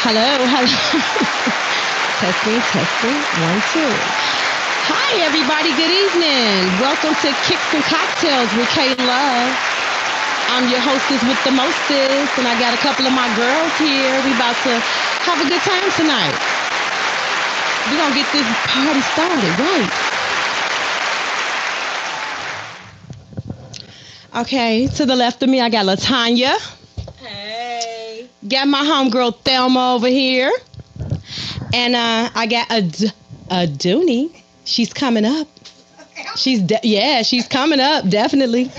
Hello, hello. Testing, testing. One, two. Hi, everybody. Good evening. Welcome to Kicks and Cocktails with K Love. I'm your hostess with the mostest, and I got a couple of my girls here. We about to have a good time tonight. We're going to get this party started, right? Okay, to the left of me, I got Latanya. Hey. Got my homegirl Thelma over here. And I got a Dooney. She's coming up. She's coming up, definitely.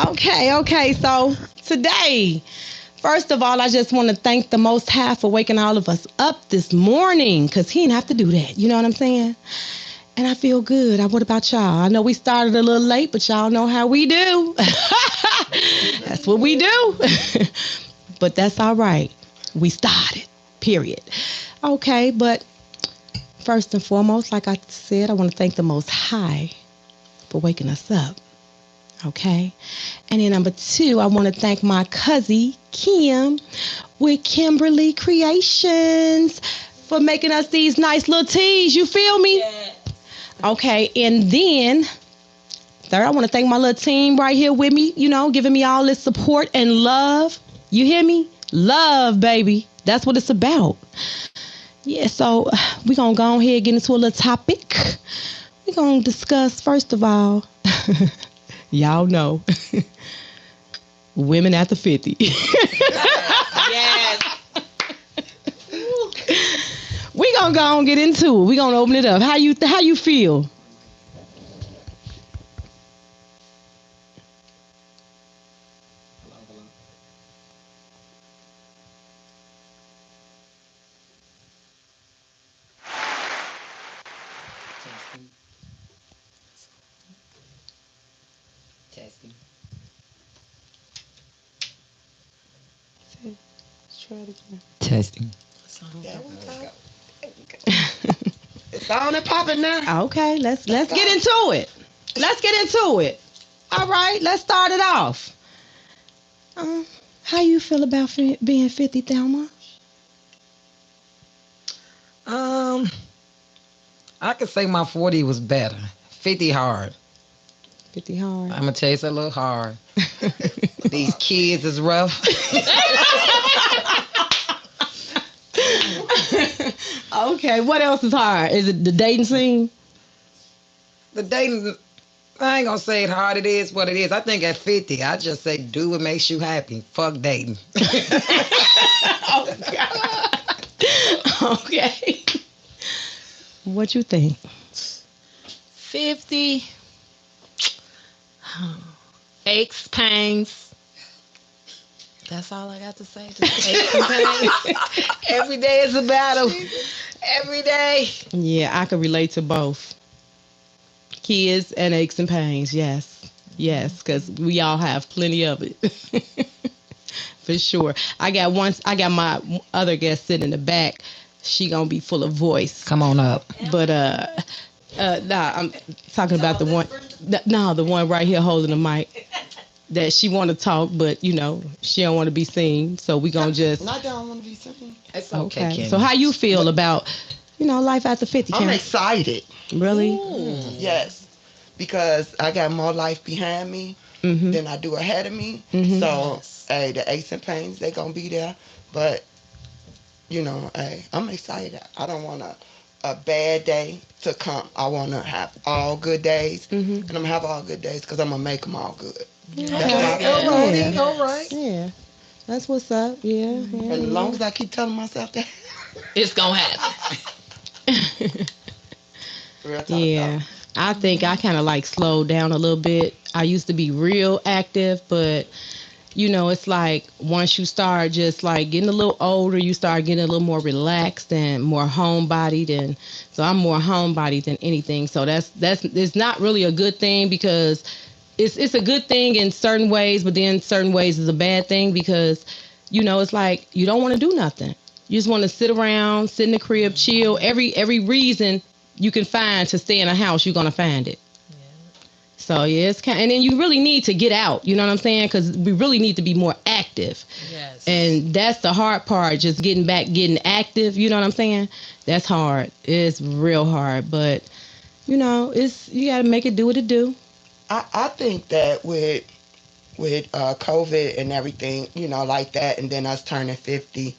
Okay. So today, first of all, I just want to thank the Most High for waking all of us up this morning, because he didn't have to do that. You know what I'm saying? And I feel good. What about y'all? I know we started a little late, but y'all know how we do. That's what we do. But that's all right. We started, period. Okay, but first and foremost, like I said, I want to thank the Most High for waking us up. Okay? And then number two, I want to thank my cousin, Kim, with Kimberly Creations for making us these nice little teas. You feel me? Yeah. Okay, and then third, I want to thank my little team right here with me, giving me all this support and love. You hear me? Love, baby. That's what it's about. Yeah, so we're going to go ahead and get into a little topic. We're going to discuss, first of all, y'all know, women after 50. Yes. We're going to go and get into it. We're going to open it up. How you feel? Testing. Try it again. Testing. There we go. It's on and popping now. Okay, let's get into it. Let's get into it. All right, let's start it off. How you feel about being 50, Thelma? I could say my 40 was better. 50 hard. 50 hard. I'm gonna tell you it's a little hard. These kids is rough. Okay, what else is hard? Is it the dating scene? The dating, I ain't gonna say it hard. It is what it is. I think at 50, I just say do what makes you happy. Fuck dating. Oh, God. Okay. What you think? 50 aches, pains. That's all I got to say. Just aches and pains. Every day is a battle. Every day. Yeah, I can relate to both. Kids and aches and pains, yes. Yes, because we all have plenty of it. For sure. I got my other guest sitting in the back. She gonna be full of voice. Come on up. But nah, I'm talking about the one. No, the one right here holding the mic. That she want to talk, but she don't want to be seen. So we gonna just. I don't want to be seen. It's okay, Kim. So how you feel about life after 50? I'm Kim? excited. Really? Yes, because I got more life behind me Mm-hmm. than I do ahead of me. Mhm. So, hey, the aches and pains, they gonna be there. But, hey, I'm excited. I don't want a bad day to come. I want to have all good days. Mhm. And I'm going to have all good days because I'm going to make them all good. Okay. That's Yeah. All right. Yeah. That's what's up. Yeah. And as long as I keep telling myself that. It's going to happen. Real talk, Yeah. I think I kind of like slowed down a little bit. I used to be real active, but it's like once you start just like getting a little older, you start getting a little more relaxed and more homebodied. And so I'm more homebodied than anything. So that's it's not really a good thing, because it's a good thing in certain ways, but then certain ways is a bad thing, because it's like you don't want to do nothing. You just want to sit around, sit in the crib, chill. Every reason you can find to stay in a house, you're gonna find it. So yeah, it's kind, and then you really need to get out. You know what I'm saying? Because we really need to be more active. active. Yes. And that's the hard part, just getting active, you know what I'm saying? That's hard. It's real hard, but it's you got to make it do what it do. I think that with COVID and everything, like that, and then us turning 50,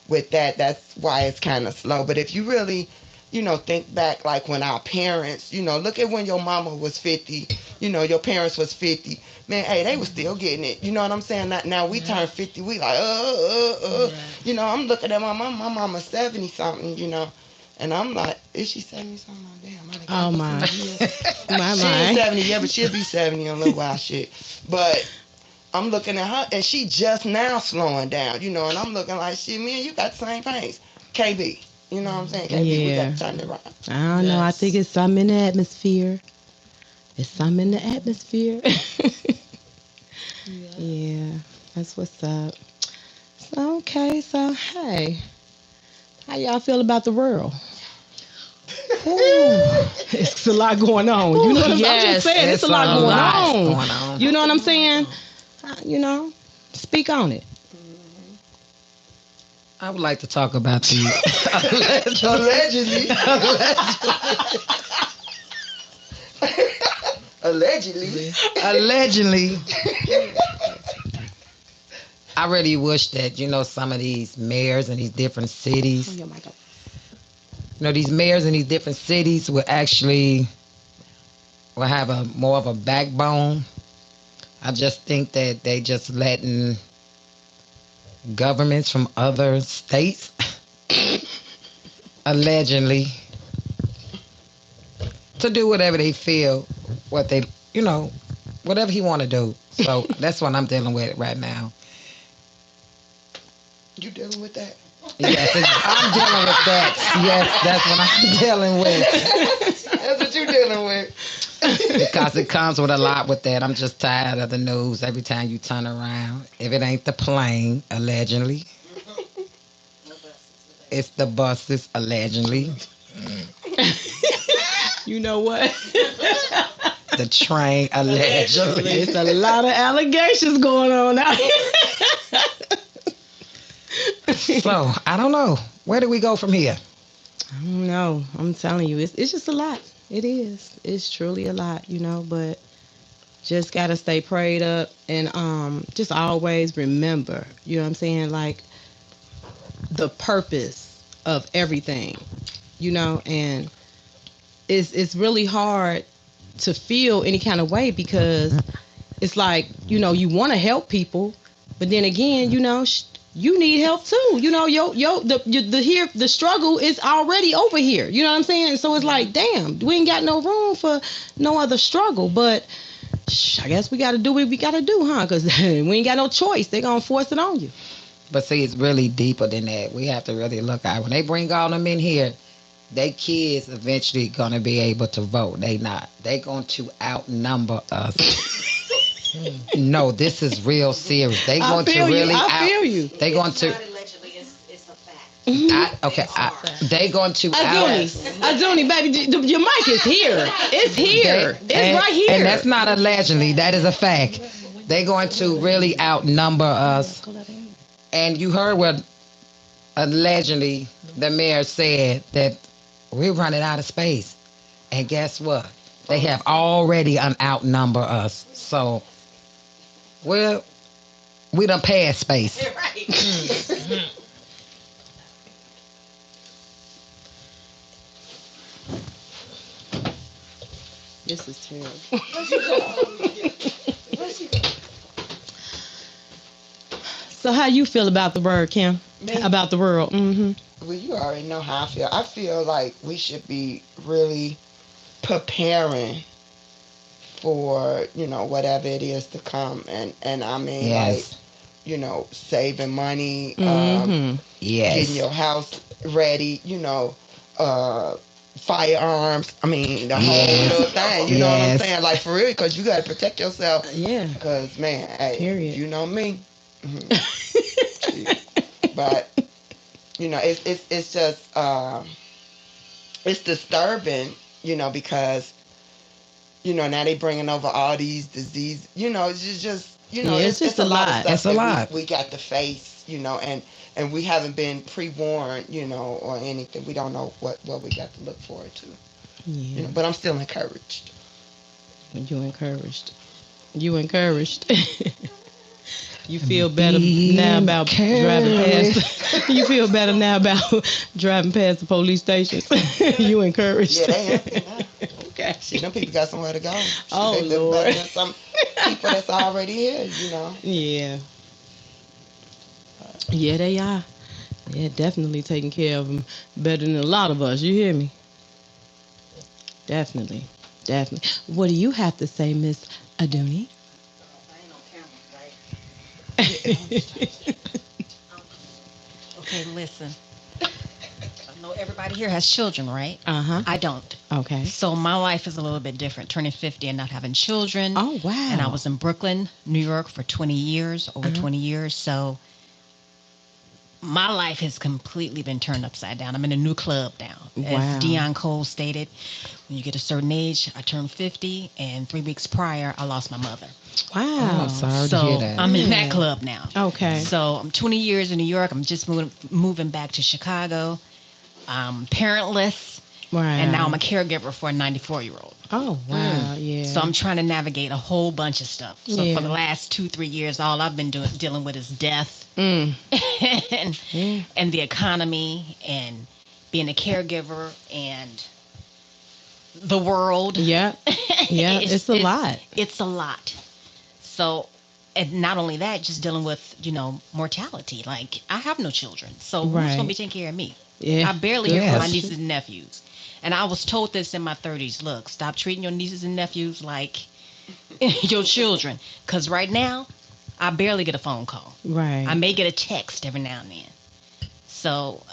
with that's why it's kind of slow. But if you really, think back, like when our parents, look at when your mama was 50, your parents was 50. Man, hey, they was still getting it. You know what I'm saying? Now we turn 50, we like, I'm looking at my mama 70 something, and I'm like, is she 70 something? Like, damn, I done Oh came up my. some years. My She ain't my. 70 yet, but she'll be 70 in a little while, shit. But I'm looking at her, and she just now slowing down, and I'm looking like, shit, man, you got the same pace. KB, you know what I'm saying? KB, we got Yeah. to turn it around. I don't know. I think Yes. it's something in the atmosphere. It's something in the atmosphere. Yeah. Yeah, that's what's up. So, okay, so hey, how y'all feel about the world? Ooh, it's a lot going on. You know what I'm just Yes, saying? It's a it's lot a going lot on. going on. You know what I'm saying? You know, speak on it. I would like to talk about the Allegedly. Allegedly. allegedly. I really wish that some of these mayors in these different cities, Your mic up. these mayors in these different cities will have a more of a backbone. I just think that they just letting governments from other states allegedly to do whatever they feel, what they whatever he want to do. So that's what I'm dealing with right now. You dealing with that? Yes, I'm dealing with that. Yes, that's what I'm dealing with. That's what you dealing with. Because it comes with a lot with that. I'm just tired of the news every time you turn around. If it ain't the plane, allegedly, it's the buses, allegedly, You know what? the train, allegedly. It's a lot of allegations going on out here. So, I don't know. Where do we go from here? I don't know. I'm telling you, it's just a lot. It is. It's truly a lot, but just gotta stay prayed up and just always remember, you know what I'm saying, like the purpose of everything, and it's really hard to feel any kind of way because it's like, you want to help people, but then again, you need help too. The struggle is already over here. You know what I'm saying? So it's like, damn, we ain't got no room for no other struggle. But I guess we got to do what we got to do, huh? Because we ain't got no choice. They're going to force it on you. But see, it's really deeper than that. We have to really look at when they bring all them in here, they kids eventually gonna be able to vote. They not. They going to outnumber us. No, this is real serious. They going to really I feel you. They going to. Allegedly, it's a fact. They going to Azuni, baby, your mic is here. It's here. It's right here. And that's not allegedly. That is a fact. They going to really outnumber us. And you heard what allegedly the mayor said that we're running out of space. And guess what? They have already outnumber us. So we done passed space. Right. This is terrible. So how you feel about the word, Kim? Me? About the world? Mm-hmm. Well, you already know how I feel. I feel like we should be really preparing for, whatever it is to come. And I mean, Yes. like, saving money, Mm-hmm. getting your Yes. house ready, firearms. I mean, the whole Yes. little thing. You know what I'm Yes. saying? Like, for real, because you got to protect yourself. Yeah. Because, man, hey, Period. you know me. But, it's just, it's disturbing, because, now they bringing over all these diseases. It's just you know, Yeah, it's, just a a lot of lot. stuff It's a that lot. we got to face, you know, and we haven't been pre-warned, you know, or anything. We don't know what we got to look forward to, you Yeah, know. But I'm still encouraged. you encouraged. You encouraged. You feel better Be now about driving encouraged. past. You feel better now about driving past the police stations. You encouraged. Yeah, they happy now. Okay. Shit, them people got somewhere to go. Shit, Oh, they live Lord. better than some people that's already here, you know. Yeah. Yeah, they are. They're definitely taking care of them better than a lot of us. You hear me? Definitely. Definitely. What do you have to say, Miss Aduni? I ain't on camera, right? Okay, listen. I know everybody here has children, right? Uh-huh. I don't. Okay. So my life is a little bit different, turning 50 and not having children. Oh, wow. And I was in Brooklyn, New York for 20 years, over Uh-huh. 20 years. So my life has completely been turned upside down. I'm in a new club now. Wow. As Dion Cole stated, when you get a certain age, I turned 50, and 3 weeks prior, I lost my mother. Wow. Oh, sorry to So hear that. I'm in Yeah. that club now. Okay. So I'm 20 years in New York. I'm just moving back to Chicago. I'm parentless, Wow. and now I'm a caregiver for a 94-year-old. Oh, wow. Yeah. So I'm trying to navigate a whole bunch of stuff. So Yeah. for the last 2-3 years, all I've been dealing with is death Mm. and, Yeah. and the economy and being a caregiver and the world. Yeah. Yeah. It's a lot. It's a lot. So, and not only that, just dealing with, mortality. Like, I have no children. So who's Right. going to be taking care of me? Yeah. I barely hear from my Yes. nieces and nephews. And I was told this in my 30s. Look, stop treating your nieces and nephews like your children. Because right now, I barely get a phone call. Right. I may get a text every now and then. So,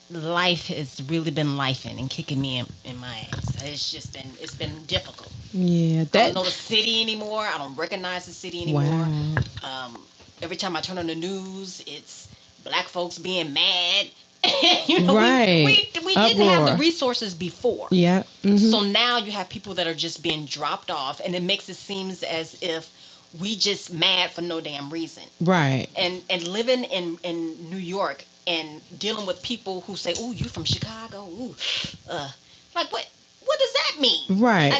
life has really been lifing and kicking me in my ass. It's been difficult. Yeah. I That. don't know the city anymore. I don't recognize the city anymore. Wow. Every time I turn on the news, it's black folks being mad. Right. We didn't have the Uproar. resources before. Yeah. Mhm. So now you have people that are just being dropped off, and it makes it seem as if we just mad for no damn reason. Right. And living in New York and dealing with people who say, "Oh, you from Chicago?" Ooh, like what does that mean? Right.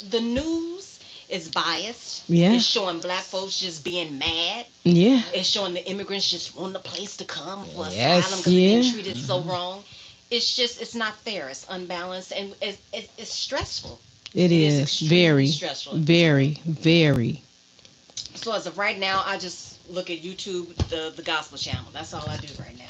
The news is biased. Yeah. It's showing black folks just being mad. Yeah. It's showing the immigrants just wanting a place to come for Yes. asylum because they've Yeah. been treated so wrong. It's not fair. It's unbalanced and it's stressful. It is extremely very, stressful. very, very. So as of right now, I just look at YouTube, the gospel channel. That's all I do right now.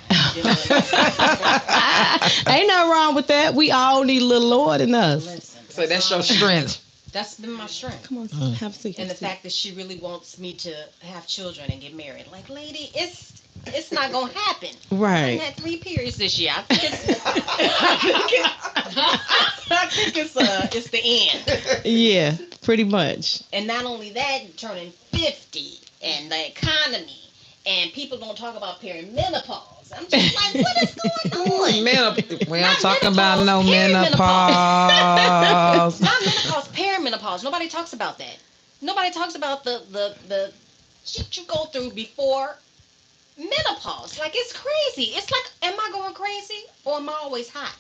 Ain't nothing wrong with that. We all need a little Lord in us. Listen, So that's your all- strength. That's been my strength. Come on, have a seat. And the have a seat. fact that she really wants me to have children and get married. Like, lady, it's not gonna happen. I Right. had 3 periods this year. I think it's the end. Yeah, pretty much. And not only that, you're turning 50 and the economy and people don't talk about perimenopause. I'm just like, what is going on? We don't Not talk about no menopause, menopause. Not menopause, perimenopause. Nobody talks about that. Nobody talks about the shit you go through before menopause. Like, it's crazy. It's like, am I going crazy or am I always hot?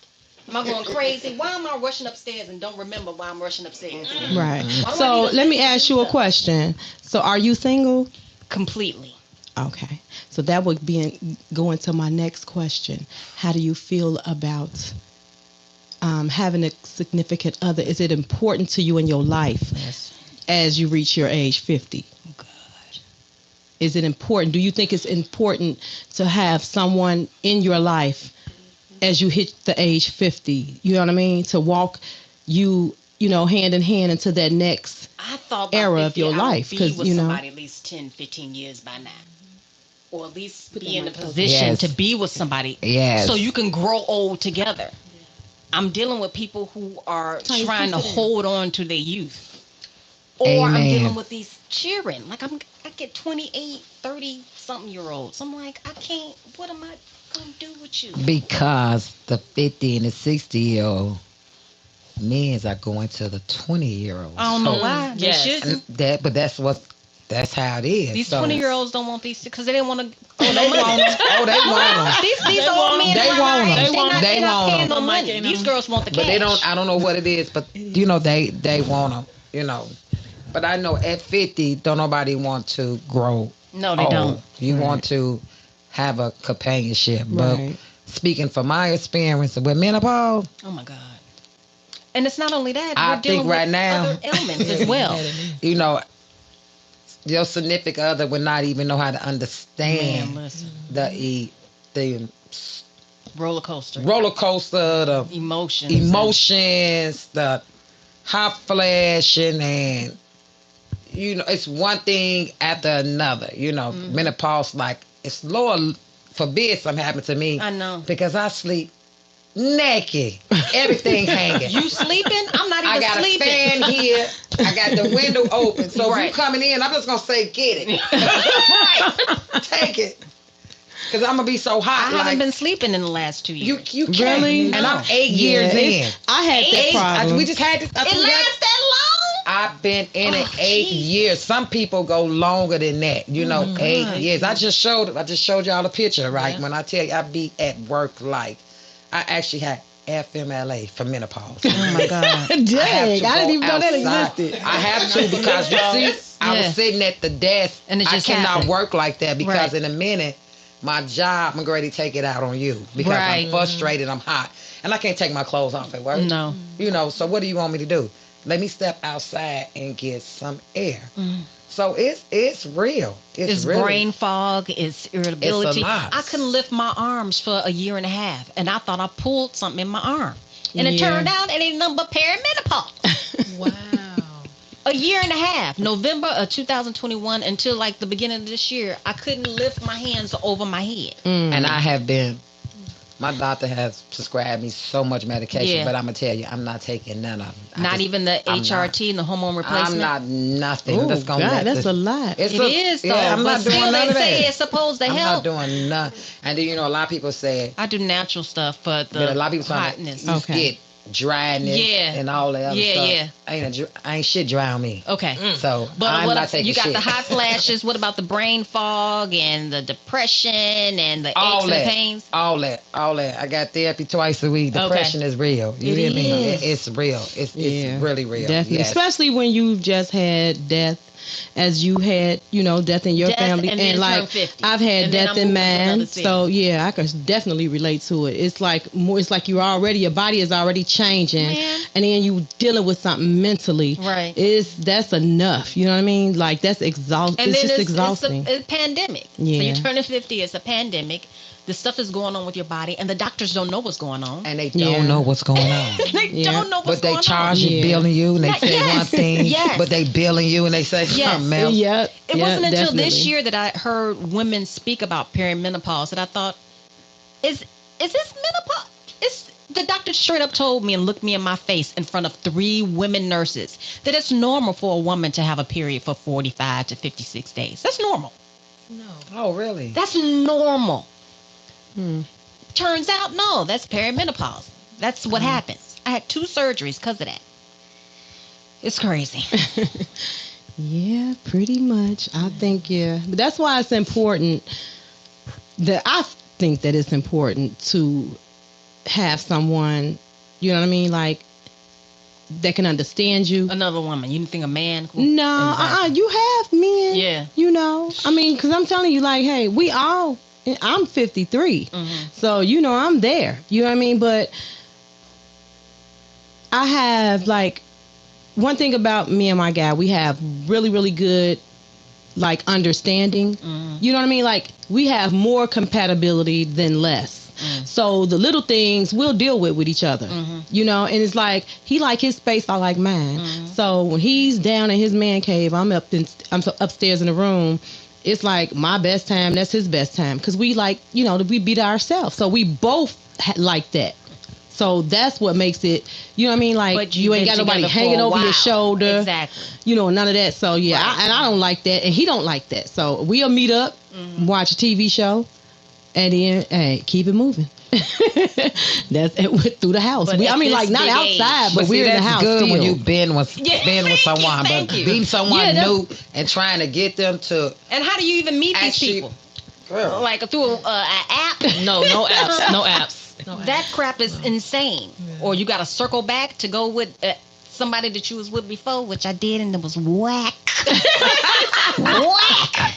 Am I going crazy? Why am I rushing upstairs and don't remember why I'm rushing upstairs? Right. Why do So I need to let me think ask you a stuff? question. So are you single? Completely. Okay. So that would be go into my next question. How do you feel about having a significant other? Is it important to you in your life Yes. as you reach your age 50? God. Is it important? Do you think it's important to have someone in your life as you hit the age 50? You know what I mean? To walk you hand in hand into that next. I thought by Era of 50, your I life, would be 'cause, with you know. somebody at least 10, 15 years by now. Or at least Put be that in a mic closer. position Yes. to be with somebody Yes. so you can grow old together. I'm dealing with people who are Tiny, trying to push it in. hold on to their youth. Or I'm Amen. dealing with these children. Like, I get 28, 30 something year olds. I'm like, I can't, what am I going to do with you? Because the 50 and the 60-year-old men's are going to the 20-year-olds. I don't know why. They Yes. shouldn't. But that's how it is. These So- 20-year-olds don't want these because they didn't want to. Oh, they want 'em. Oh, they want 'em. These old men. They my want 'em. age, They want 'em. They They not want paying 'em. no Mike money. ain't These on. girls want the cash. But they don't. I don't know what it is, but they want them. But I know at 50, don't nobody want to grow. No, they old. don't. You want to have a companionship. But Right. speaking from my experience with menopause, Oh my God. And it's not only that. I we're dealing think right with now- other ailments as well. you know, your significant other would not even know how to Man, understand listen. the Roller coaster. roller coaster, the Emotions. emotions, the hot flashing, and it's one thing after another. Menopause, like it's Lord forbid something happen to me. I know. Because I sleep naked, everything hanging. You sleeping? I'm not I even got a sleeping. fan here. I got the window open. So if Right. you coming in, I'm just gonna say, get it, Right. take it, because I'm gonna be so I hot. haven't like been sleeping in the last 2 you, years. you can't. Really? And I'm No. 8 years Yeah, in. I had that Eight. problem. We just had this. It lasts that I've been in it Oh, 8 geez. years. Some people go longer than that. Oh, 8 years. I just showed y'all a picture, right? Yeah. When I tell you I be at work, like I actually had FMLA for menopause. long? Oh my God. Dang, I go didn't even know that outside. existed. I have to because you see, I Yeah. was sitting at the desk And it I just cannot happened. work like that because Right. in a minute, my job, I'm going to take it out on you because Right. I'm frustrated, I'm hot, and I can't take my clothes off at work. No. So what do you want me to do? Let me step outside and get some air. So it's real. It's really, brain fog. It's irritability. lot. I couldn't lift my arms for a year and a half, and I thought I pulled something in my arm, and it Yeah. turned out it ain't nothing but perimenopause. Wow. A year and a half, November of 2021 until like the beginning of this year, I couldn't lift my hands over my head. And I have been. My doctor has prescribed me so much medication, Yeah. but I'm gonna tell you, I'm not taking none of them. Not even the I'm HRT and the hormone replacement. I'm not nothing. Oh, That's gonna God, let that's this- a lot. It's It is though. Yeah, I'm but not doing still, none they of say that. it's supposed to I'm help. not doing nothing. And then a lot of people say, I do natural stuff for the but a lot of people say hotness. you get dryness Yeah. and all that other Yeah, stuff. yeah. Ain't shit dry on me. Okay. So But I'm what not taking you got shit. the hot flashes. What about the brain fog and the depression and the all aches and that, pains? all that. I got therapy twice a week. Depression is real. You It hear me? is. It's real. It's really real. Definitely. Yes. Especially when you've just had death, as you had, death in your Death family. and then like turn 50. I've had And then death I in moved into another mine. city. So yeah, I can definitely relate to it. It's like your body is already changing, Man. and then you dealing with something mentally. Right. That's enough. You know what I mean? Like that's exhausting. And It's then just it's exhausting. a pandemic. So Yeah. you're turning 50. It's a pandemic. The stuff is going on with your body, and the doctors don't know what's going on. And they don't Yeah. know what's going on. They Yeah. don't know what's But they going charge on. you, Yeah. billing you, and they Yes. say one thing, Yes. but they billing you and they say Yes. something else. Yep. It wasn't until this definitely. year that I heard women speak about perimenopause that I thought, is this menopause? The doctor straight up told me and looked me in my face in front of 3 women nurses that it's normal for a woman to have a period for 45 to 56 days. That's normal. No. Oh, really? That's normal. Hmm. Turns out, no, that's perimenopause. That's what happens. I had 2 surgeries because of that. It's crazy. Yeah, pretty much. I think, yeah. But that's why it's important I think that it's important to have someone, you know what I mean? Like, that can understand you. Another woman. You think a man? No, Exactly. you have men. Yeah. I mean, because I'm telling you, like, hey, I'm 53. Mhm. So, I'm there. You know what I mean? But I have, like, one thing about me and my guy, we have really, really good, like, understanding. Mhm. You know what I mean? Like, we have more compatibility than less. So the little things we'll deal with each other. And it's like he like his space, I like mine. So when he's down in his man cave, I'm upstairs in the room. It's like my best time, that's his best time, because we like we beat ourselves. So we both like that. So that's what makes it, you know what I mean? Like, But you ain't been got nobody together for hanging a over your while. shoulder. Exactly. None of that. So yeah, Right. I don't like that, and he don't like that. So we'll meet up, watch a TV show, And then, hey, keep it moving. That's it went through the house. But I at mean, this like not big outside, age- but But we're see, in the that's house good still. when you've been with Yeah, been with someone, thank but you. being someone Yeah, that's- new and trying to get them to And how do you even meet these actually, people? girl, Like through an app? No apps. No apps. No That apps. crap is insane. Or you got to circle back to go with somebody that you was with before, which I did, and it was whack. Whack.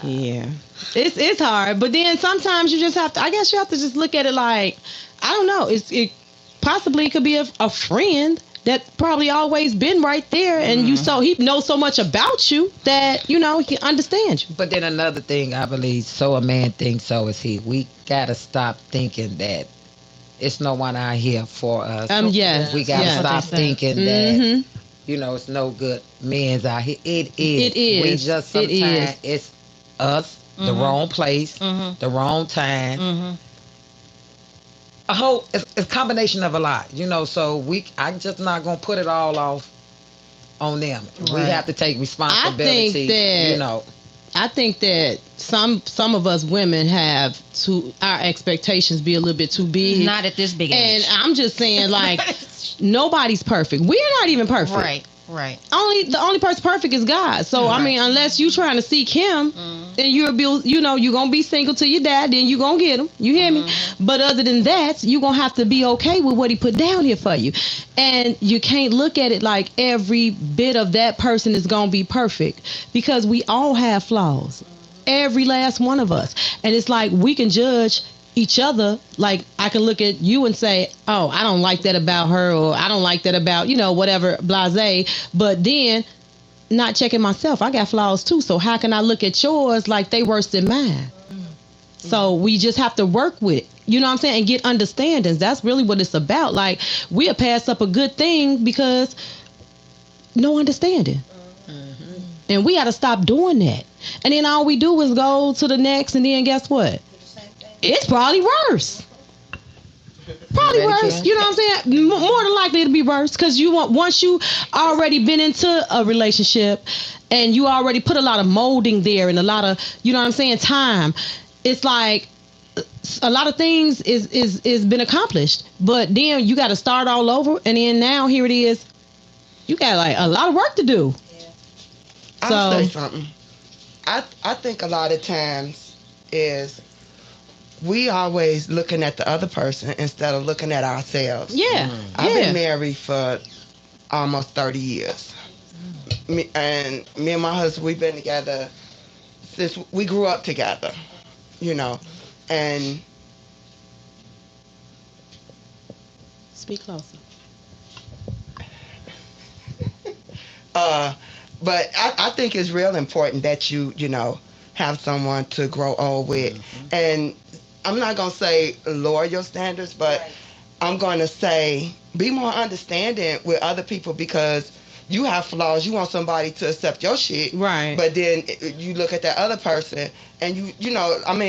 Yeah, it's hard, but then sometimes you just have to. I guess you have to just look at it like, I don't know. It possibly could be a friend that probably always been right there, and he knows so much about you that he understands you. But then another thing, I believe, so a man thinks, so is he. We gotta stop thinking that it's no one out here for us. Yes, We gotta yes. stop thinking that Mhm. it's no good men's out here. It is. It is. We just It is. sometimes it's us, the wrong place, the wrong time. It's a combination of a lot, so I'm just not gonna put it all off on them. We Right. have to take responsibility. I think that some of us women have our expectations be a little bit too big. Not at this big age. And I'm just saying, like, nobody's perfect. We're not even perfect. Right. The only person perfect is God. So I mean, unless you trying to seek Him, then you're gonna be single till you die. Then you gonna get Him. You hear me? But other than that, you gonna have to be okay with what He put down here for you. And you can't look at it like every bit of that person is gonna be perfect, because we all have flaws. Every last one of us. And it's like we can judge each other. Like, I can look at you and say, oh, I don't like that about her, or I don't like that about, whatever, blase. But then not checking myself. I got flaws too. So how can I look at yours like they worse than mine? So we just have to work with it. You know what I'm saying? And get understandings. That's really what it's about. Like, we'll pass up a good thing because no understanding. And we got to stop doing that. And then all we do is go to the next, and then guess what? It's probably worse. Probably Ready, worse. Ken? You know what I'm saying? More than likely it'll be worse, because once you already been into a relationship and you already put a lot of molding there and a lot of, you know what I'm saying, time. It's like a lot of things is been accomplished, but then you got to start all over, and then now here it is. You got like a lot of work to do. I'll say something. I think a lot of times is we always looking at the other person instead of looking at ourselves. Yeah. I've been married for almost 30 years. Me and my husband, we've been together since we grew up together, and Speak closer. but I think it's real important that you have someone to grow old with. And I'm not going to say lower your standards, but I'm going to say be more understanding with other people, because you have flaws. You want somebody to accept your shit. Right. But then you look at that other person and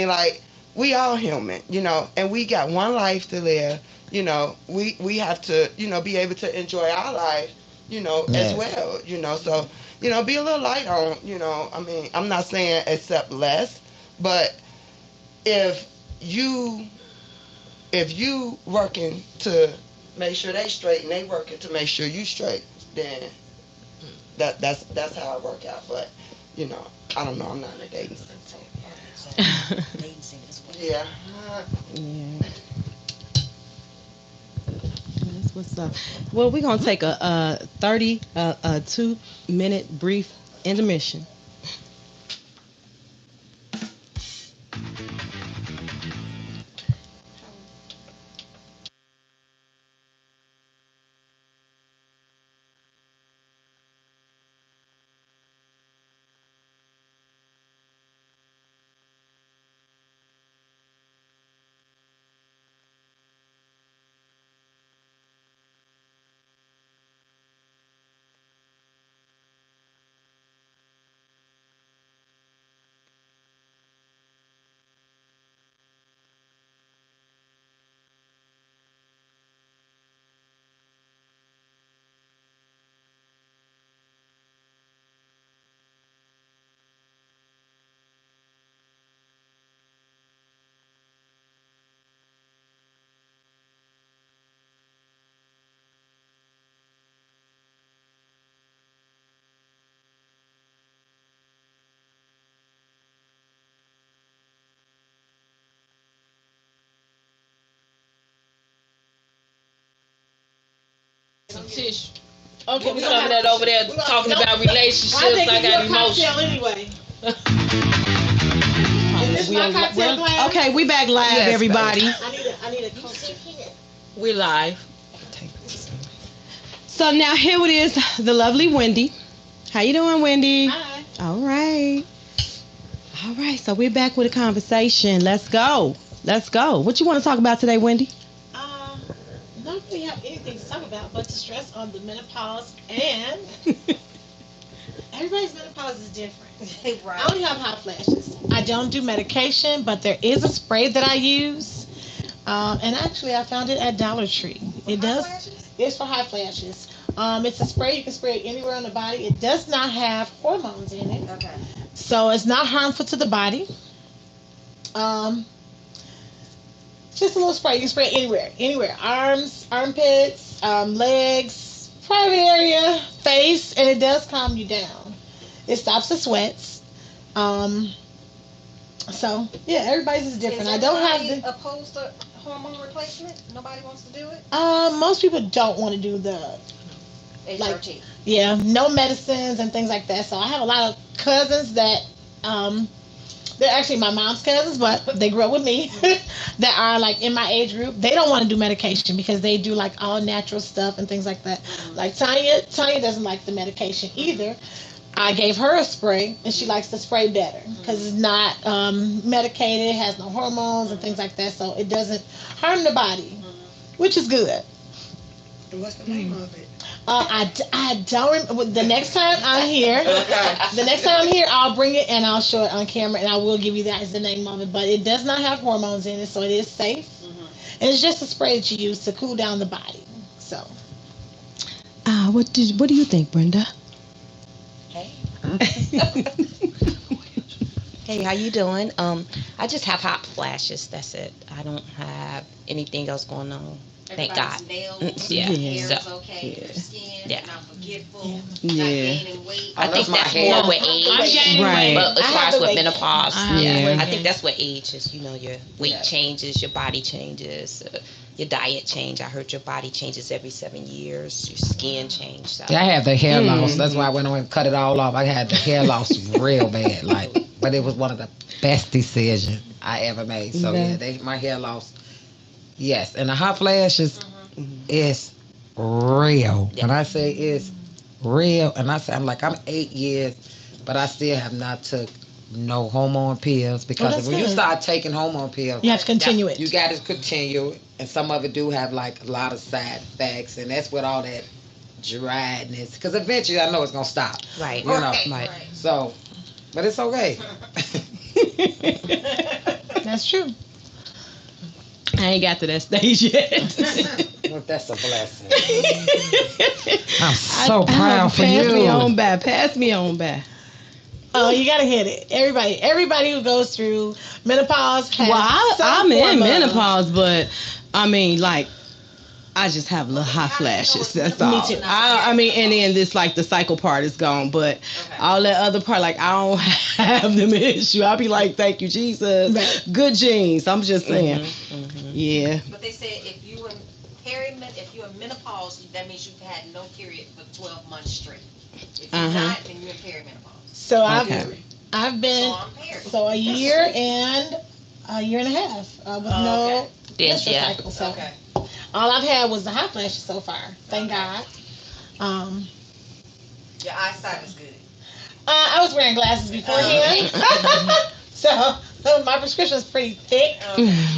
like, we all human, and we got one life to live. We have to, be able to enjoy our life, as well, so, be a little light on, I'm not saying accept less, but if you working to make sure they straight and they working to make sure you straight, then that's how it work out. But I don't know. I'm not in a dating scene. Yeah. Yeah. That's what's up. Well, we're gonna take a 2-minute brief intermission. Tish. Okay, we talking that over there, talking about relationships. I got emotions. Anyway. Okay, we back live, Yes, everybody. I need a coach. We live. So now here it is, the lovely Wendy. How you doing, Wendy? Hi. All right. All right, so we're back with a conversation. Let's go. Let's go. What you want to talk about today, Wendy? Not really have anything to talk about, but to stress on the menopause and everybody's menopause is different. Right. I only have hot flashes. I don't do medication, but there is a spray that I use. And actually, I found it at Dollar Tree. It does. It's for hot flashes. It's a spray you can spray it anywhere on the body. It does not have hormones in it, Okay. so it's not harmful to the body. Just a little spray. You can spray it anywhere. Arms, armpits, legs, private area, face, and it does calm you down. It stops the sweats. So yeah, everybody's is different. I don't have the. opposed to hormone replacement. Nobody wants to do it. Most people don't want to do the HRT. no medicines and things like that. So I have a lot of cousins that they're actually my mom's cousins, but they grew up with me that are like in my age group. They don't want to do medication because they do like all natural stuff and things like that. Like Tanya doesn't like the medication either. I gave her a spray and she likes the spray better because it's not medicated, it has no hormones and things like that, so it doesn't harm the body, which is good. What's the name of it? I don't remember. The next time I'm here, I'll bring it and I'll show it on camera and I will give you that as the name of it. But it does not have hormones in it, so it is safe. And it's just a spray that you use to cool down the body. So. What do you think, Brenda? Hey. Hey, how you doing? I just have hot flashes. That's it. I don't have anything else going on. Thank God. Nails, Yeah. hair So, is okay. Your skin, Yeah. not forgetful, not Yeah. gaining weight. I think my that's hair. more with age. Right. But as I far have as the with weight menopause, gain. Yeah. I think that's what age is. You know, your weight changes, your body changes, your diet change. I heard your body changes every 7 years. Your skin changes. So. Yeah, I had the hair loss. That's why I went on and cut it all off. I had the hair loss real bad, but it was one of the best decisions I ever made. So my hair loss. Yes, and the hot flashes is real. Yeah. When I say it's real, and I'm 8 years, but I still have not took no hormone pills because that's when you good. start taking hormone pills, You have to continue it. you got to continue it, and some of it do have like a lot of side effects, and that's with all that dryness. Because eventually, I know it's gonna stop. Right. You know. Right. So, but it's okay. That's true. I ain't got to that stage yet. Well, that's a blessing. I'm so proud for Pass me you. on back. Pass me on back. Oh, you gotta hit it. Everybody who goes through menopause has Well, some I'm form in of- menopause, but I mean, like, I just have little hot flashes. That's all. Me too. I mean, and then this like the cycle part is gone, but all that other part, like, I don't have them issue. I'll be like, thank you, Jesus. Right. Good genes. I'm just saying. Yeah. But they said if you in menopause, that means you've had no period for 12 months straight. If you're not, then you're in perimenopause. So Okay. I've been So I'm paired. a year and a half with no Yes, menstrual yeah. cycle. So Okay. all I've had was the hot flashes so far. Thank God. Your eyesight is good. I was wearing glasses beforehand, so my prescription is pretty thick.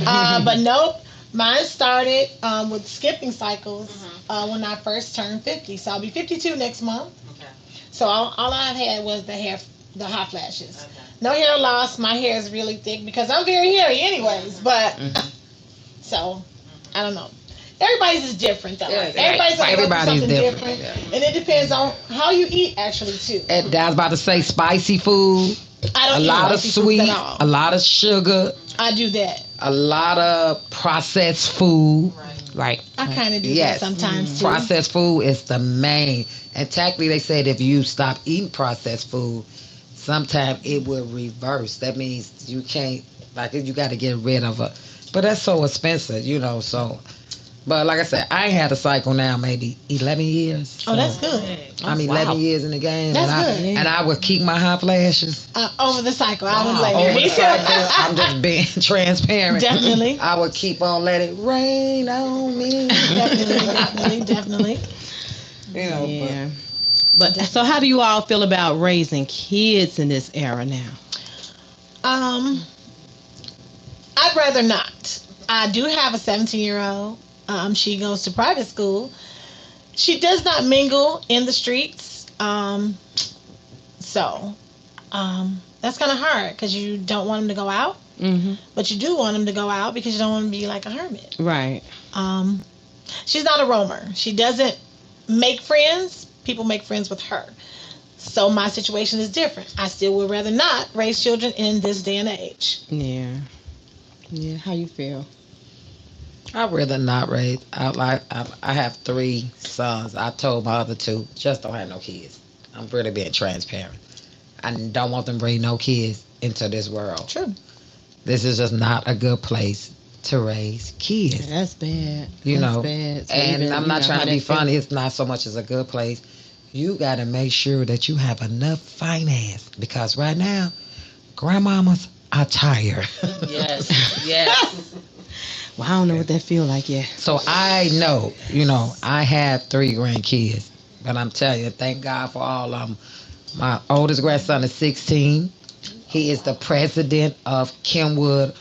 But nope, mine started with skipping cycles when I first turned 50. So I'll be 52 next month. Okay. So all I've had was the hot flashes. No hair loss. My hair is really thick because I'm very hairy anyways. But so I don't know. Everybody's is different though. Yeah, Everybody's right. gonna go through Everybody's something different. and it depends on how you eat actually too. And I was about to say spicy food, I don't a eat lot of spicy foods sweet, at all. a lot of sugar, I do that. a lot of processed food. Right. I kind of do Yes. that sometimes too. Processed food is the main. And technically, they said if you stop eating processed food, sometimes it will reverse. That means you can't, you got to get rid of it. But that's so expensive, so But like I said, I ain't had a cycle now maybe 11 years. Oh, that's So good. I'm 11 years in the game. That's and good. And I would keep my hot flashes. Over the cycle. I was like, Over me the too. cycle. I'm just being transparent. Definitely. I would keep on letting it rain on me. Definitely. You know, Yeah. But so how do you all feel about raising kids in this era now? I'd rather not. I do have a 17-year-old. She goes to private school. She does not mingle in the streets. So that's kind of hard because you don't want them to go out, but you do want them to go out because you don't want them to be like a hermit. Right. She's not a roamer. She doesn't make friends. People make friends with her. So my situation is different. I still would rather not raise children in this day and age. Yeah. Yeah. How you feel? I'd rather not raise. I have 3 sons. I told my other 2, just don't have no kids. I'm really being transparent. I don't want them to bring no kids into this world. True. This is just not a good place to raise kids. That's bad. You That's know, bad. So and even, I'm not how trying to that be feel. funny. It's not so much as a good place. You got to make sure that you have enough finance because right now, grandmamas are tired. Yes. Yes. Well, I don't know what that feel like yet. So I know, I have 3 grandkids, but I'm telling you, thank God for all of them. My oldest grandson is 16. He is the president of Kenwood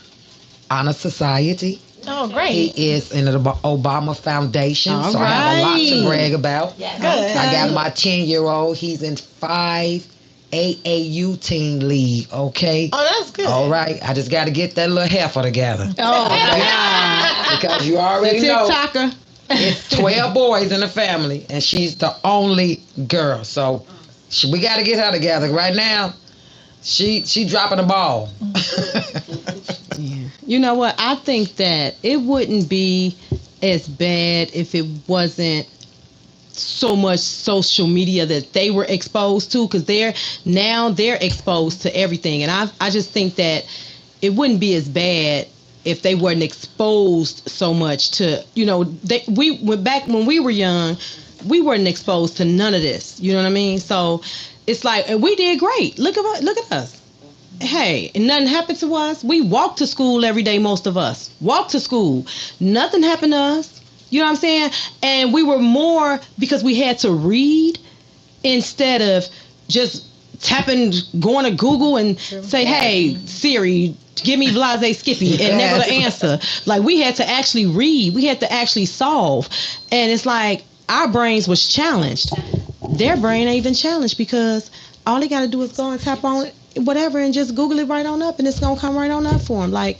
Honor Society. Oh, great. He is in the Obama Foundation, All so I have a lot right. to brag about. Yes. Good. I got my 10-year-old. He's in 5 AAU team league, okay? Oh, that's good. All right. I just got to get that little heifer together. Oh, God. Because you The already know TikToker. it's 12 boys in the family, and she's the only girl. So we got to get her together. Right now, she dropping the ball. Yeah. You know what? I think that it wouldn't be as bad if it wasn't so much social media that they were exposed to, because they're exposed to everything, and I just think that it wouldn't be as bad if they weren't exposed so much to, we went back when we were young, we weren't exposed to none of this. You know what I mean? So it's like, and we did great. Look at us. Hey, and nothing happened to us. We walked to school every day, most of us. Walked to school. Nothing happened to us. You know what I'm saying? And we were more because we had to read instead of just going to Google and say, hey, Siri, give me Blase Skippy, and never the answer. Like, we had to actually read. We had to actually solve. And it's like our brains was challenged. Their brain ain't even challenged because all they got to do is go and tap on whatever and just Google it right on up, and it's going to come right on up for them. Like,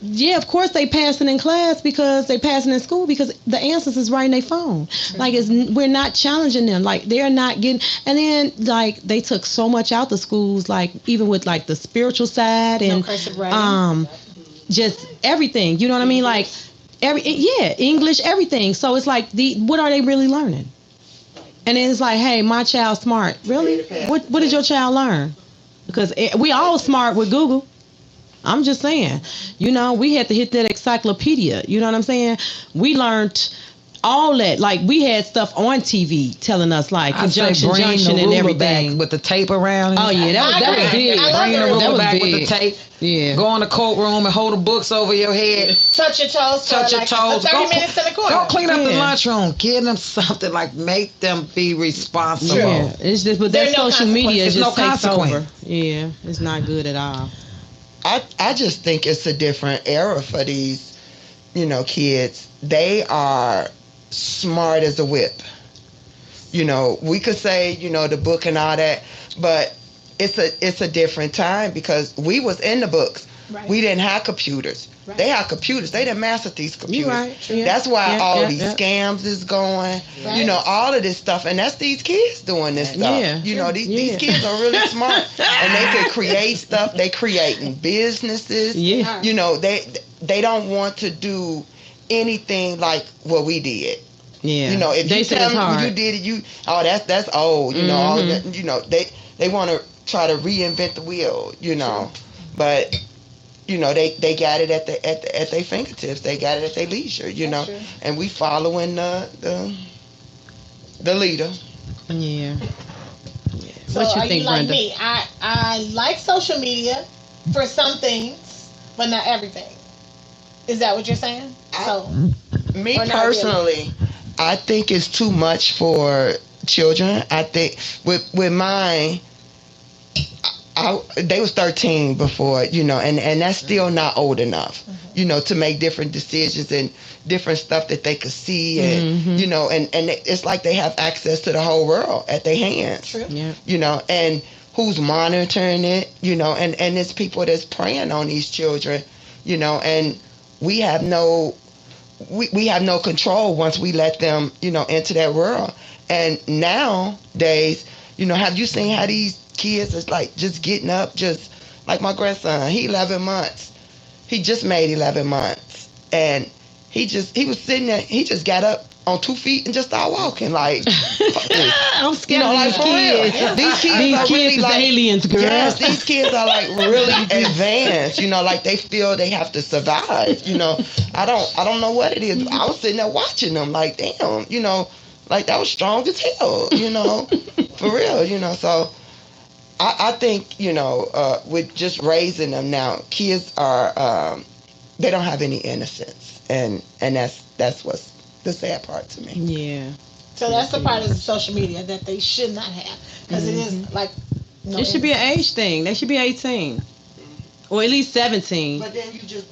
yeah, of course they passing in class because they passing in school because the answers is right in their phone. Like, we're not challenging them. Like, they're not getting. And then, like, they took so much out the schools, like, even with like the spiritual side and cursive writing. just everything. You know what I mean? Like, English, everything. So it's like, what are they really learning? And then it's like, hey, my child's smart. Really? What did your child learn? Because we all smart with Google. I'm just saying, we had to hit that encyclopedia. You know what I'm saying? We learned all that. Like, we had stuff on TV telling us, like, conjunction, junction, and everything. With the tape around. Oh, yeah, that was big. Bring the That ruler was back big. with the tape. Yeah. Go in the courtroom and hold the books over your head. Touch your toes. Touch your toes. 30 minutes in the corner. Go clean up the Yeah. lunchroom. Give them something, like, make them be responsible. Yeah, it's just, but There's that no social media consequence. just There's no takes over. consequence. Yeah, it's not good at all. I just think it's a different era for these, kids. They are smart as a whip. We could say, the book and all that, but it's a different time because we was in the books. Right. We didn't have computers. Right. They have computers. They done mastered these computers. You right. Yeah. That's why Yeah, all yeah, these yeah. scams is going. Right. All of this stuff, and that's these kids doing this stuff. Yeah. These kids are really smart, and they can create stuff. They creating businesses. Yeah. They don't want to do anything like what we did. Yeah. If they you say tell it's them hard. you did it, that's old. All of that. They want to try to reinvent the wheel. But they got it at their fingertips. They got it at their leisure. That's true. And we following the leader. Yeah. So What you are think, you like Brenda? me? I like social media for some things, but not everything. Is that what you're saying? So Me Or not personally, I think it's too much for children. I think with mine, they was 13 before, and that's still not old enough, to make different decisions and different stuff that they could see, and and it's like they have access to the whole world at their hands. true. Yeah. And who's monitoring it, and it's people that's preying on these children, and we have no we have no control once we let them, into that world. And nowadays, have you seen how these kids is like just getting up, just like my grandson, he 11 months. He just made 11 months. And he was sitting there, he just got up on 2 feet and just started walking like I'm scared of like these for real. kids. These kids These are kids really is like aliens, girl. Yes, these kids are like really advanced. Like they feel they have to survive. I don't know what it is. I was sitting there watching them, like damn, like that was strong as hell. For real. So I think with just raising them now, kids are they don't have any innocence, and that's what's the sad part to me. Yeah. So that's the part of the social media that they should not have, because it is like no It should be an innocence. age thing. They should be 18. Or at least 17. But then you just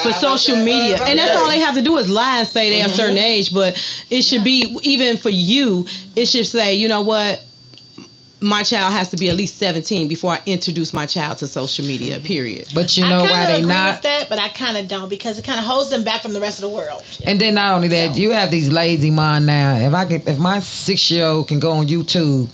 For social media. And that's all they have to do is lie and say they have a certain age. But it should be, even for you, it should say, you know what? My child has to be at least 17 before I introduce my child to social media, period. But you I know kinda why they agree not? with that, but I kind of don't, because it kind of holds them back from the rest of the world. And then not only that, you have these lazy mind now. If my 6-year-old can go on YouTube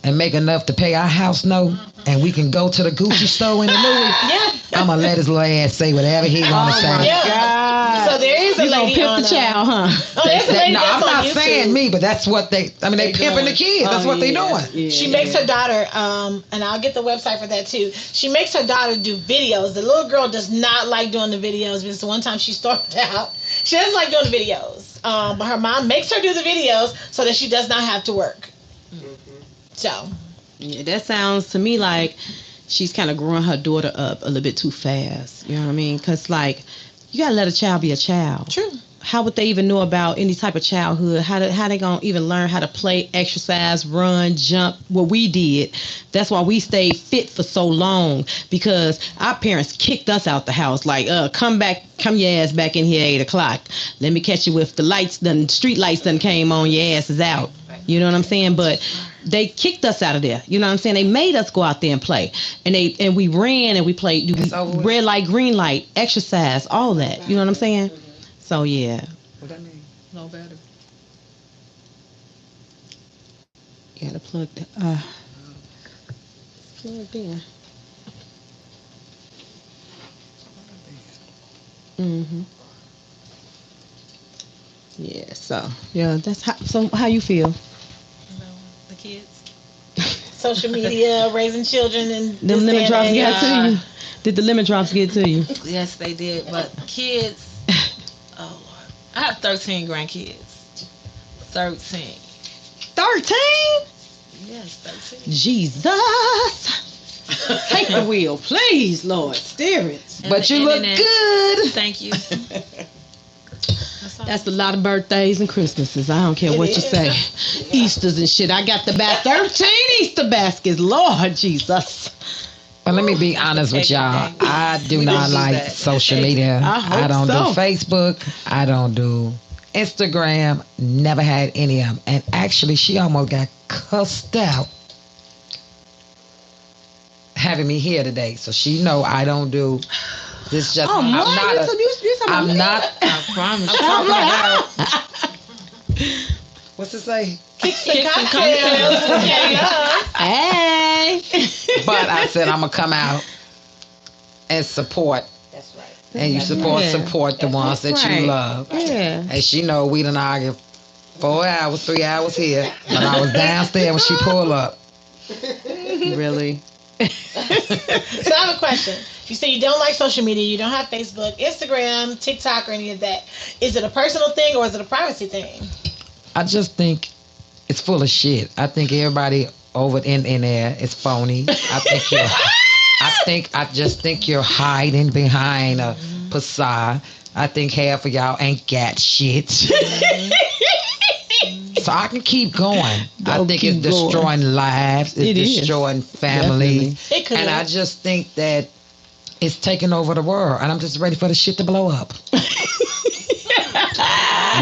and make enough to pay our house note, and we can go to the Gucci store in the Louis, Yeah. I'm gonna let his little ass say whatever he wanna say. Yeah. So there is a You gonna lady pimp on the child, huh? Oh, there's a lady No, that's I'm on not YouTube. saying me, but that's what they pimping the kids. That's what they doing. Yeah. She makes her daughter, and I'll get the website for that too. She makes her daughter do videos. The little girl does not like doing the videos because one time she started out, she doesn't like doing the videos. But her mom makes her do the videos so that she does not have to work. So, Yeah, that sounds to me like she's kind of growing her daughter up a little bit too fast. You know what I mean? Because, like, you got to let a child be a child. true. How would they even know about any type of childhood? How they going to even learn how to play, exercise, run, jump? What we did. That's why we stayed fit for so long, because our parents kicked us out the house. Like, come your ass back in here at 8 o'clock. Let me catch you with the lights done, street lights done came on, your ass is out. You know what I'm saying? But they kicked us out of there. You know what I'm saying? They made us go out there and play. And we ran and we played It's over with. red light, green light, exercise, all that. You know what I'm saying? So yeah. What that mean? No better. You gotta plug the plugged in. Mhm. Yeah. So yeah, that's how. So how you feel? The kids. Social media, raising children, and Them lemon drops get to you. Did the lemon drops get to you? Yes, they did. But kids, oh Lord, I have 13 grandkids. 13. 13. Yes, 13. Jesus. Take the wheel, please, Lord. Steer it. And But the you look internet- good. Thank you. That's a lot of birthdays and Christmases. I don't care what you is. say. Easters and shit. I got about 13 Easter baskets. Lord Jesus. But let me be honest with y'all. I do not like social media. I hope I don't so. do Facebook. I don't do Instagram. Never had any of them. And actually, she almost got cussed out having me here today. So she know I don't do this. Just Oh, I'm Mom, not. I'm not. I promise. I'm talking about. What's it say? Kicks and cocktails. Hey. But I said I'm gonna come out and support. That's right. And you support the ones that right. you love. Yeah. And she know we done argued 4 hours, 3 hours here. But I was downstairs when she pulled up. Really? So I have a question. You say you don't like social media, you don't have Facebook, Instagram, TikTok, or any of that. Is it a personal thing or is it a privacy thing? I just think it's full of shit. I think everybody over in there is phony. I just think you're hiding behind a facade. I think half of y'all ain't got shit. So I can keep going. I think it's destroying lives. It's destroying families. It could. And I just think that it's taking over the world. And I'm just ready for the shit to blow up.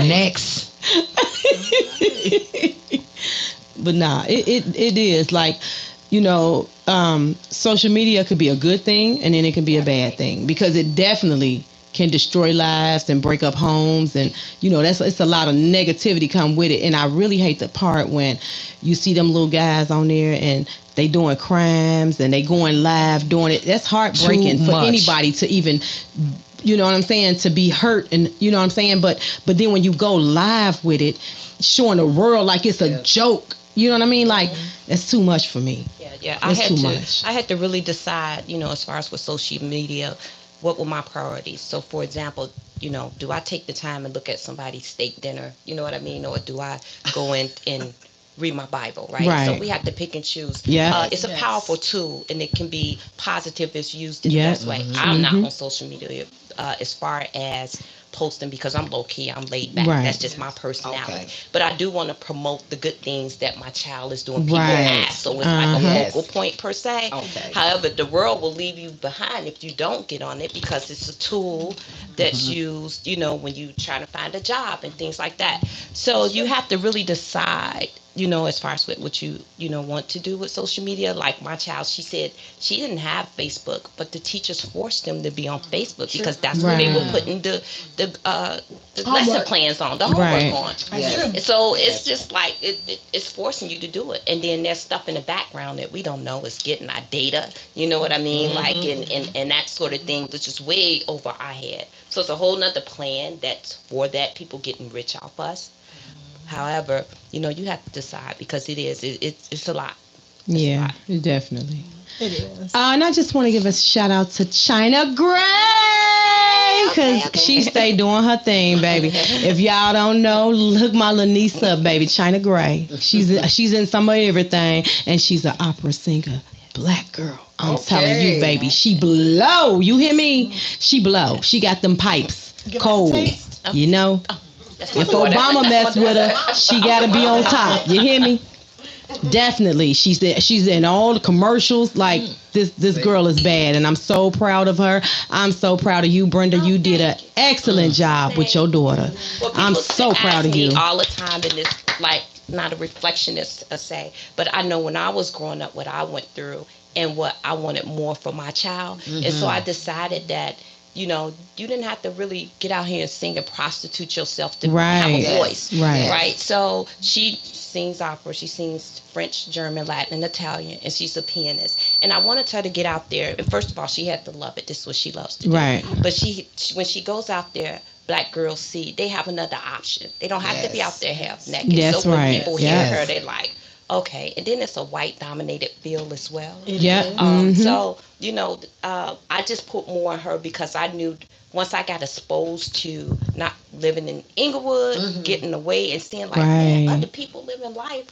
Next. But nah, it is like, you know, social media could be a good thing and then it can be a bad thing because it definitely can destroy lives and break up homes, and you know it's a lot of negativity come with it. And I really hate the part when you see them little guys on there and they doing crimes and they going live doing it. That's heartbreaking for anybody to even, you know what I'm saying, to be hurt, and you know what I'm saying. But then when you go live with it, showing the world like it's a joke, you know what I mean? Like it's too much for me. Yeah. Much. I had to really decide, you know, as far as with social media, what were my priorities? So, for example, you know, do I take the time and look at somebody's steak dinner? You know what I mean? Or do I go in and read my Bible, right? So we have to pick and choose. Yeah. It's a powerful tool, and it can be positive if used in the best way. I'm not on social media as far as posting because I'm low key, I'm laid back. Right. That's just my personality. Okay. But I do want to promote the good things that my child is doing. People Right. ask, so it's like a focal Yes. point per se. Okay. However, the world will leave you behind if you don't get on it because it's a tool that's used, you know, when you try to find a job and things like that. So you have to really decide, you know, as far as what you know want to do with social media. Like my child, she said she didn't have Facebook, but the teachers forced them to be on Facebook because that's where they were putting the lesson plans on, the homework on. Yes. So it's just like it's forcing you to do it, and then there's stuff in the background that we don't know is getting our data. You know what I mean? Like and that sort of thing, which is way over our head. So it's a whole nother plan that's for that, people getting rich off us. However, you know, you have to decide because it's a lot. Yeah, definitely. It is. And I just want to give a shout out to China Gray because she stay doing her thing, baby. If y'all don't know, look my little niece up, baby. China Gray. She's in some of everything, and she's an opera singer. Black girl. I'm telling you, baby. She blow. You hear me? She blow. She got them pipes. Cold. You know? If Obama mess with her, she gotta be on top. You hear me? Definitely, she's in all the commercials. Like this girl is bad, and I'm so proud of her. I'm so proud of you, Brenda. You did an excellent job with your daughter. Well, I'm so proud of you. All the time, and it's like not a reflectionist say, but I know when I was growing up, what I went through and what I wanted more for my child, and so I decided that. You know, you didn't have to really get out here and sing and prostitute yourself to have a voice. Right. So she sings opera. She sings French, German, Latin, and Italian, and she's a pianist. And I wanted her to get out there. And first of all, she had to love it. This is what she loves to do. Right. But she when she goes out there, Black girls see they have another option. They don't have to be out there half naked. That's so when right. people hear her, they like, okay. And then it's a white dominated field as well. Yeah. So, you know, I just put more on her because I knew once I got exposed to not living in Inglewood, getting away and seeing like man, other people living life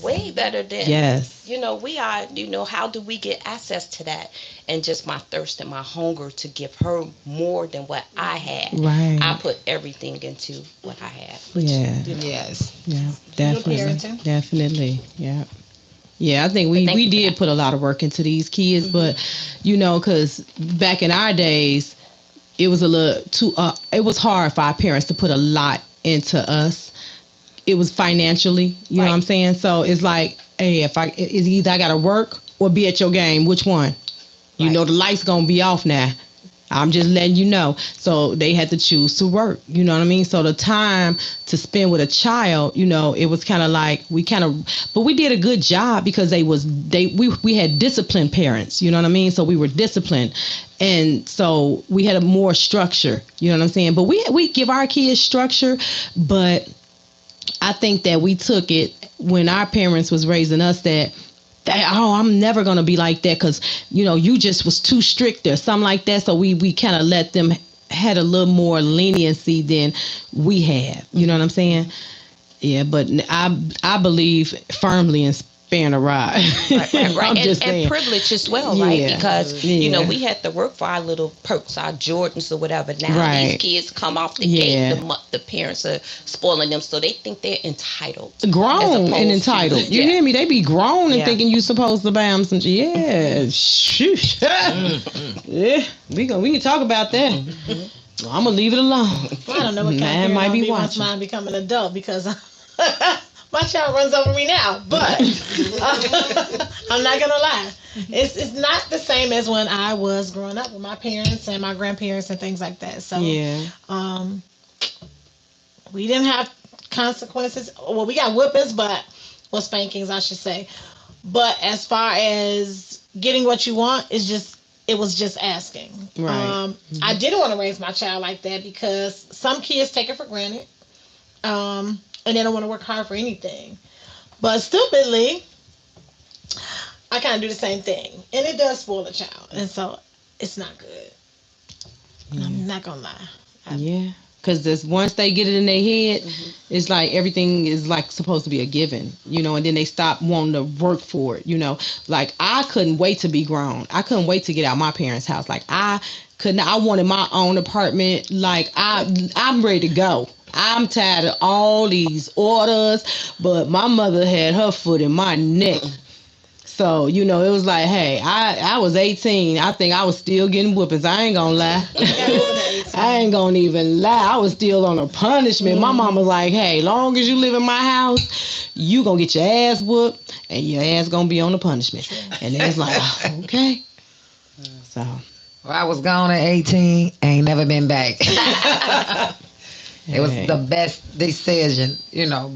way better than, you know, we are, you know, how do we get access to that? And just my thirst and my hunger to give her more than what I had. Right. I put everything into what I had. Which, Yeah. you know, Yeah, definitely. Definitely. Yeah. Yeah, I think we did put a lot of work into these kids, but you know, because back in our days, it was a little too. It was hard for our parents to put a lot into us. It was financially, you know what I'm saying. So it's like, hey, it's either I gotta work or be at your game. Which one? You know, the light's gonna be off now. I'm just letting you know. So they had to choose to work. You know what I mean? So the time to spend with a child, you know, it was kind of like but we did a good job because we had disciplined parents. You know what I mean? So we were disciplined, and so we had a more structure. You know what I'm saying? But we give our kids structure, but I think that we took it when our parents was raising us that I'm never gonna be like that because you just was too strict or something like that. So we kind of let them had a little more leniency than we have. You know what I'm saying? Yeah, but I believe firmly in sparing a ride. Right. I'm just and saying. privilege as well, right? Yeah. Because Yeah. we had to work for our little perks, our Jordans or whatever. Now Right. these kids come off the Yeah. gate, the parents are spoiling them, so they think they're entitled. Grown As opposed and to- entitled. You Yeah. hear me? They be grown and Yeah. thinking you supposed to buy them some. Yeah, shoosh. Yeah, we can talk about that. I'm gonna leave it alone. Well, I don't know what kind Man of parent might I'll be be once watching. mine become an adult because my child runs over me now. But I'm not gonna lie, it's not the same as when I was growing up with my parents and my grandparents and things like that. So Yeah. we didn't have consequences. Well, we got whippings, spankings, I should say. But as far as getting what you want, it was just asking. Right. I didn't want to raise my child like that because some kids take it for granted, and they don't want to work hard for anything. But stupidly, I kind of do the same thing, and it does spoil a child, and so it's not good. I'm not gonna lie. Yeah. Because once they get it in their head, it's like everything is like supposed to be a given, and then they stop wanting to work for it, Like I couldn't wait to be grown. I couldn't wait to get out my parents' house. Like I wanted my own apartment. Like I'm ready to go. I'm tired of all these orders, but my mother had her foot in my neck. So, it was like, hey, I was 18. I think I was still getting whoopings. I ain't gonna lie. I ain't gonna even lie. I was still on a punishment. My mama was like, hey, long as you live in my house, you gonna get your ass whooped and your ass gonna be on the punishment. And it's like, oh, okay. So. Well, I was gone at 18, ain't never been back. It was the best decision,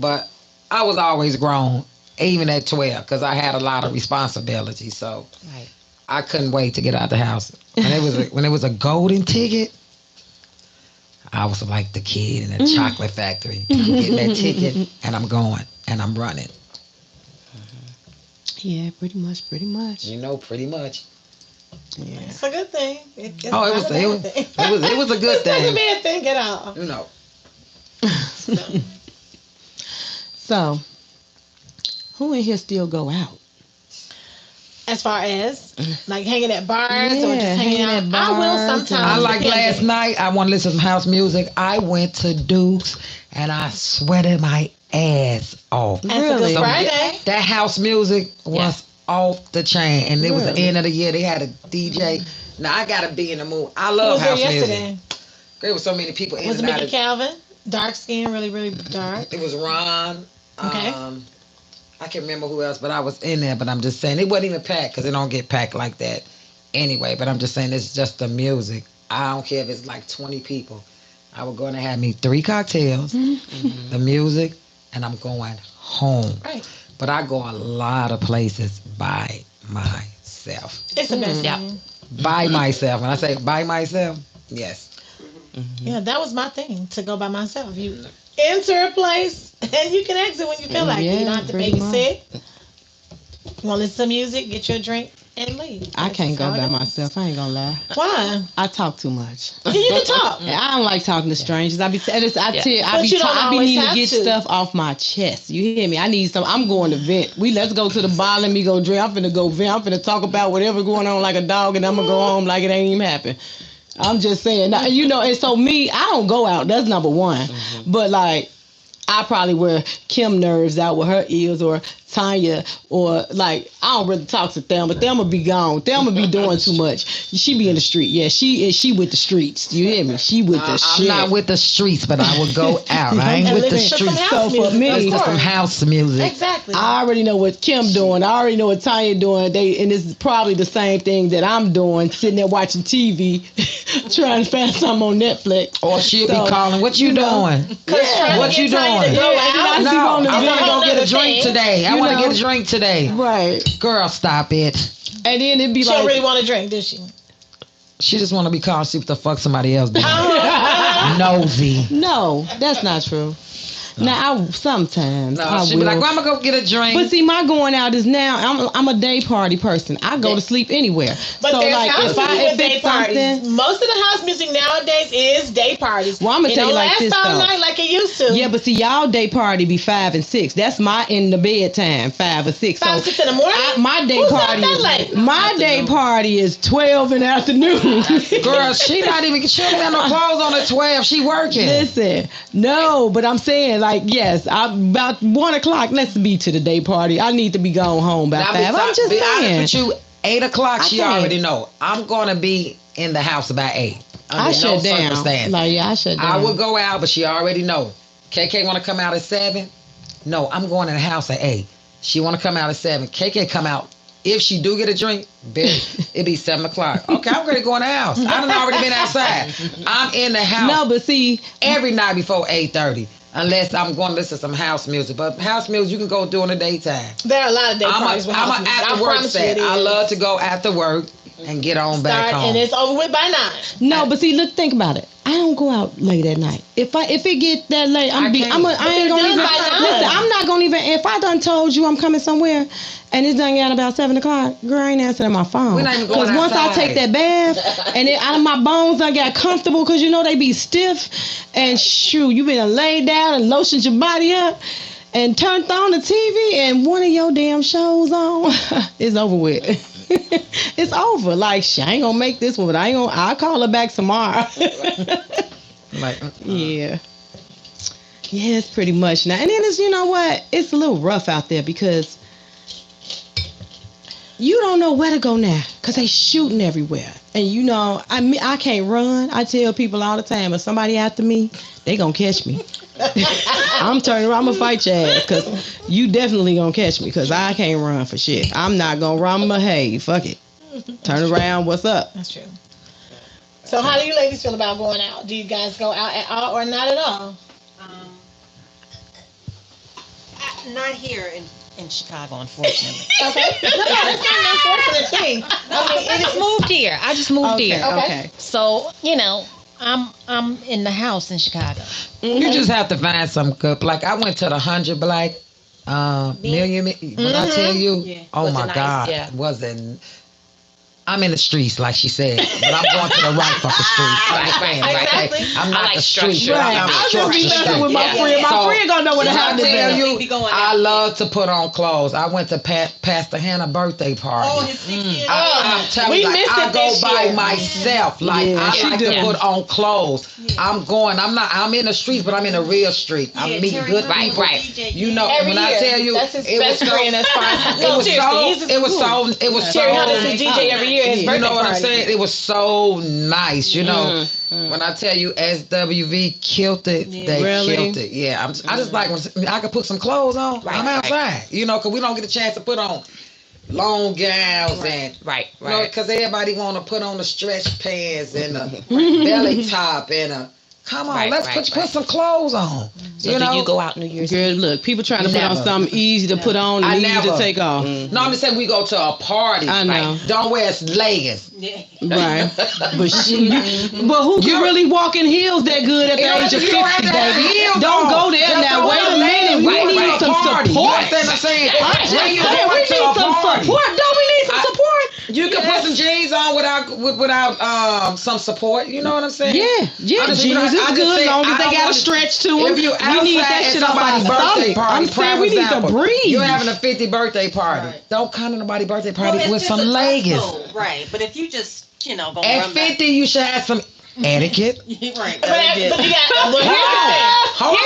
but I was always grown. Even at 12, because I had a lot of responsibility, so Right. I couldn't wait to get out the house. When it was a golden ticket, I was like the kid in the chocolate factory. I'm getting that ticket, and I'm going, and I'm running. Yeah, pretty much. Pretty much. Yeah. It's a good thing. It's Oh, not it was a bad thing. it was a good It's not a thing. bad thing at all. So, who in here still go out? As far as like hanging at bars or Yeah, just hanging out, hanging at I will bars. sometimes. I like depending. last night, I want to listen to some house music. I went to Duke's, and I sweated my ass off. That's a Really? good Friday. That house music was off the chain, and it was the Really? end of the year. They had a DJ. Now I gotta be in the mood. I Who love was there house yesterday? music. There was so many people in Was it and out Mickey of. Calvin? Dark skin, really, really dark. It was Ron. Okay. I can't remember who else, but I was in there. But I'm just saying it wasn't even packed because it don't get packed like that anyway. But I'm just saying it's just the music. I don't care if it's like 20 people. I was going to have me 3 cocktails, the music, and I'm going home. Right. But I go a lot of places by myself. It's the best Yeah. thing. By myself. When I say by myself, yes. Yeah, that was my thing, to go by myself. You enter a place and you can exit when you feel like it. You don't have to pretty much. babysit. You want to listen to music, get your drink, and leave. I That's can't go how it by is. myself. I ain't gonna lie. Why? I talk too much. You can talk. I don't like talking to strangers. I be But you don't always needing to have get to. stuff off my chest. You hear me? I need some. I'm going to vent. Let's go to the bar. Let me go drink. I'm finna go vent. I'm finna talk about whatever going on like a dog, and I'm gonna go home like it ain't even happened. I'm just saying, now, and so me, I don't go out. That's number one. But like, I probably wear Kim nerves out with her ears, or Tanya, or like I don't really talk to Thelma. Thelma be gone. Thelma be doing too much. She be in the street. Yeah, she with the streets. You hear me? She with the I'm shit. not with the streets, but I will go out. I ain't And with the listen to some streets. house So for music, me- of Listen to some course. house music. Exactly. I already know what Kim doing. I already know what Tanya doing. And it's probably the same thing that I'm doing, sitting there watching TV, trying to find something on Netflix. Or she'll So, be calling, what you doing? Trying What to you get Tanya to doing? go Yeah, out. I see No, on the I want to go get a drink thing. today. I You want to know. get a drink today. Right. Girl, stop it. And then it'd be She don't like, really want to drink, does she? She just want to be called, see what the fuck somebody else doing. Nosy. no, that's not true. Now, sometimes No, I she will. be like, well, I'm gonna go get a drink. But see, my going out is now. I'm a day party person. I go to sleep anywhere. But so there's like, house if music with day it's parties. something, Most of the house music nowadays is day parties. Well, I'm gonna It tell you don't like last this, all though. night like it used to. yeah. But see, y'all day party be 5 and 6. That's my in the bed time, 5 or 6. 5, so 6 in the morning. my day Who's party. up that late? My day party is 12 in the afternoon. Girl, she don't even have no clothes on at 12. She working. Listen, no, but I'm saying like yes, I'm about 1 o'clock. Let's be to the day party. I need to be going home by Now, 5. I'm just be honest saying. with you, 8 o'clock, she think- already know. I'm gonna be in the house by 8. I Under shut no down. circumstance. Like yeah, I shut down. I would go out, but she already know. KK want to come out at 7. No, I'm going in the house at 8. She want to come out at 7. KK come out. If she do get a drink, it be 7 o'clock. Okay, I'm ready to go in the house. I done already been outside. I'm in the house No, but see, every night before 8:30. Unless I'm going to listen to some house music. But house music, you can go during the daytime. There are a lot of day I'm parties with house an music. after I work promise you set. it I is. love to go after work and get on back Start, home. and it's over with by 9. no, but see, look, think about it. I don't go out late at night. If it get that late, I ain't they're gonna done even. by 9. Listen, I'm not gonna even. If I done told you I'm coming somewhere, and it's done got about 7 o'clock, girl, I ain't answering my phone. We're not even going once I outside. take that bath, and it out of my bones, I got comfortable because you know they be stiff, and shoot, you been laid down and lotioned your body up. And turned on the TV and one of your damn shows on, it's over with. It's over. Like, I ain't gonna make this one, but I'll call her back tomorrow. Like, Yeah. Yeah, it's pretty much now. And then it's, you know what? It's a little rough out there because you don't know where to go now because they shooting everywhere. And you know, I can't run. I tell people all the time, if somebody after me, they gonna catch me. I'm turning around, I'm gonna fight your ass because you definitely gonna catch me because I can't run for shit. I'm not gonna run. I'm hey, fuck it. Turn around, what's up? That's true. So how do you ladies feel about going out? Do you guys go out at all or not at all? Not here in Chicago, unfortunately. Okay. No, that's not an unfortunate thing. I just moved here. I just moved here. Okay. So, I'm in the house in Chicago. you just have to find some good. Like, I went to the 100 Black Million. When I tell you, oh Was it my nice? God, Yeah. wasn't. I'm in the streets, like she said, but I'm going to the right fucking streets. Right. Exactly. I'm I not like the street. structure. Right. I'm I just be structure messing with my street. friend. My So, friend gonna know what when I happened tell there. you, I love to put on clothes. I went to Pastor Hannah's birthday party. I'm telling We you, like, missed I it go this by year. myself. Like, Yeah, I she like do. to put on clothes. I'm in the streets, but I'm in a real street. I'm meeting good people. Right. You know, Every when I year. tell you, That's his it was best friend as far as it was seriously, it was Terry Hunter's DJ every year. His you birthday know what I'm party. saying? It was so nice, you know. When I tell you SWV killed it, they Really? killed it. Yeah, I just like when I could put some clothes on. I'm outside, you know, because we don't get a chance to put on long gowns and Right. you know, because everybody want to put on the stretch pants and a belly top and a. Come on, let's put some clothes on. So you know? do you go out New Year's Girl, Eve? look, people trying to put on Never. something easy to put on I and easy to never. take off. No, I'm just saying we go to a party. I know. Right? Don't wear leggings. Right. But but who can really walk in heels that good at the age of 50, You don't have to have baby? heels Don't on. go there Just now. go Wait to a minute. We right, need right. some Party. support. You understand what I'm saying? When you Hey, go we to need a some party, support. Don't we need some support? you can put some jeans on without some support. You know what I'm saying? Yeah. I just- Jeans I is just good say, long as I they don't got a want- stretch to them. If you We need that outside shit at off our somebody's birthday stomach. party, I'm saying we need to example, breathe. You're having a 50 birthday party. Don't come to nobody's birthday party with some leggings. Right. But if you just, gonna At run back. 50, you should have some etiquette. Right. But you got, well, here's the thing. Hold on.